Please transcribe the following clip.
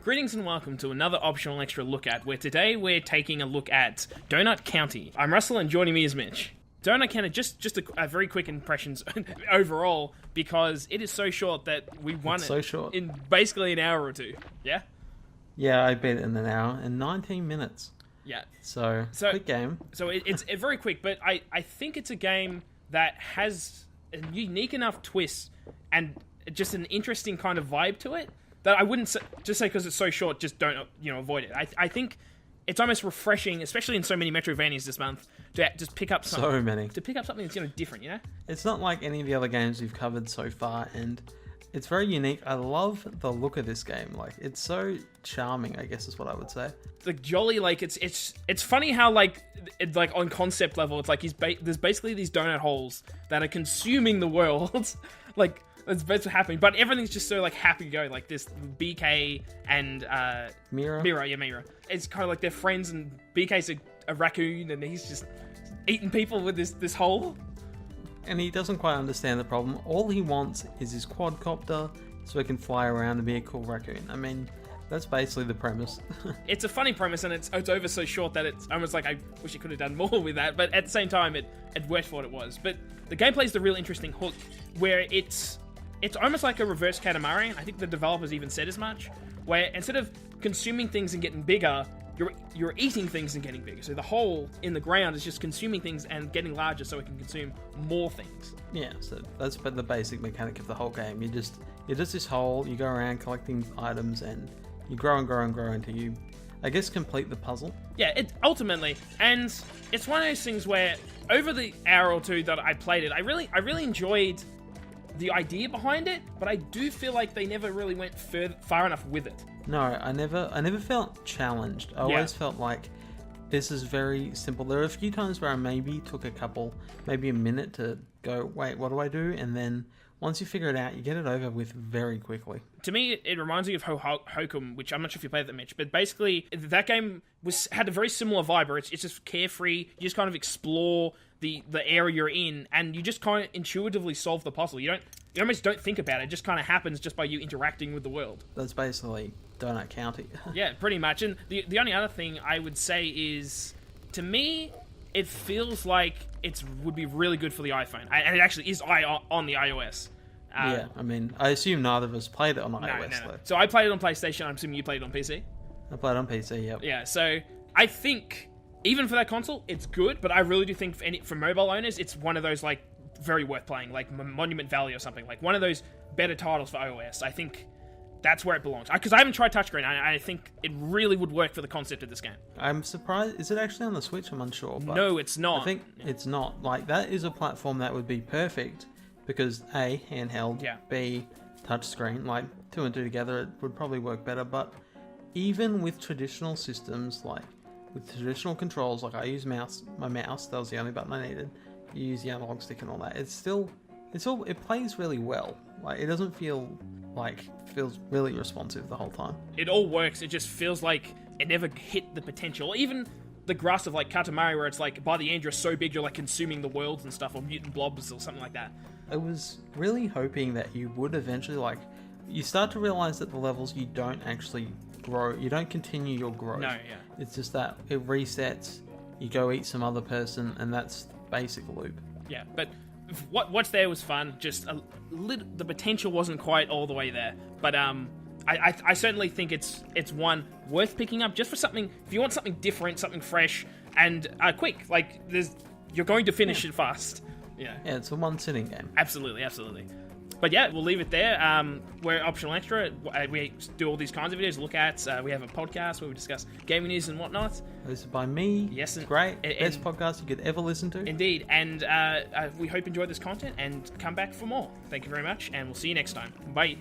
Greetings and welcome to another optional extra look at, where today we're taking a look at Donut County. I'm Russell and joining me is Mitch. Donut County, just a very quick impressions overall, because it is so short that we won in basically an hour or two. Yeah? Yeah, I beat it in an hour and 19 minutes. Yeah. So quick game. So it's very quick, but I think it's a game that has a unique enough twist and just an interesting kind of vibe to it that I wouldn't just say because it's so short, just don't avoid it. I think it's almost refreshing, especially in so many Metroidvanias this month, to just pick up something. So many. To pick up something that's different, you know? It's not like any of the other games we've covered so far, and it's very unique. I love the look of this game. Like, it's so charming, I guess is what I would say. Like, jolly, like, it's funny how, like on concept level, it's like there's basically these donut holes that are consuming the world. Like, that's what's happening, but everything's just so like happy go. Like this BK and Mira. It's kind of like they're friends, and BK's a raccoon, and he's just eating people with this hole. And he doesn't quite understand the problem. All he wants is his quad-copter so he can fly around and be a cool raccoon. I mean, that's basically the premise. It's a funny premise, and it's over so short that it's almost like I wish it could have done more with that. But at the same time, it worked for what it was. But the gameplay is the real interesting hook, where it's almost like a reverse Katamari. I think the developers even said as much, where instead of consuming things and getting bigger, you're eating things and getting bigger. So the hole in the ground is just consuming things and getting larger so it can consume more things. Yeah, so that's the basic mechanic of the whole game. You're just this hole, you go around collecting items, and you grow and grow and grow until you, I guess, complete the puzzle. Yeah, ultimately. And it's one of those things where over the hour or two that I played it, I really enjoyed the idea behind it, but I do feel like they never really went far enough with it. No, I never felt challenged. I always felt like this is very simple. There are a few times where I maybe took maybe a minute to go, wait, what do I do? And then once you figure it out, you get it over with very quickly. To me, it reminds me of Hokum, which I'm not sure if you played that, Mitch, but basically that game had a very similar vibe where it's just carefree. You just kind of explore the area you're in, and you just kind of intuitively solve the puzzle. You almost don't think about it. It just kind of happens just by you interacting with the world. That's basically Donut County. Yeah, pretty much. And the only other thing I would say is, to me, it feels like it would be really good for the iPhone. And it actually is on the iOS. Yeah, I mean, I assume neither of us played it on iOS, though. So I played it on PlayStation. I'm assuming you played it on PC? I played it on PC, yep. Yeah, so I think, even for that console, it's good, but I really do think for mobile owners, it's one of those, like, very worth playing, like Monument Valley or something, like one of those better titles for iOS. I think that's where it belongs. Because I haven't tried touchscreen. I think it really would work for the concept of this game. I'm surprised. Is it actually on the Switch? I'm unsure. But no, it's not. I think it's not. Like, that is a platform that would be perfect because A, handheld, B, touchscreen. Like, 2 and 2 together, it would probably work better. But even with traditional systems, like with traditional controls, like I use my mouse, that was the only button I needed. You use the analog stick and all that. It plays really well. Like, it doesn't feels really responsive the whole time. It all works. It just feels like it never hit the potential. Even the grasp of like Katamari, where it's like by the end you're so big you're like consuming the worlds and stuff, or mutant blobs or something like that. I was really hoping that you would eventually you start to realize that the levels you don't actually grow. You don't continue your growth. No, yeah. It's just that it resets. You go eat some other person, and that's basic loop. Yeah, but what's there was fun. Just the potential wasn't quite all the way there. But I certainly think it's one worth picking up just for something. If you want something different, something fresh, and quick, like you're going to finish it fast. Yeah, it's a one sitting game. Absolutely. But yeah, we'll leave it there. We're Optional Extra. We do all these kinds of videos, look at. We have a podcast where we discuss gaming news and whatnot. This is by me. Yes. Great. Best podcast you could ever listen to. Indeed. And we hope you enjoyed this content and come back for more. Thank you very much, and we'll see you next time. Bye.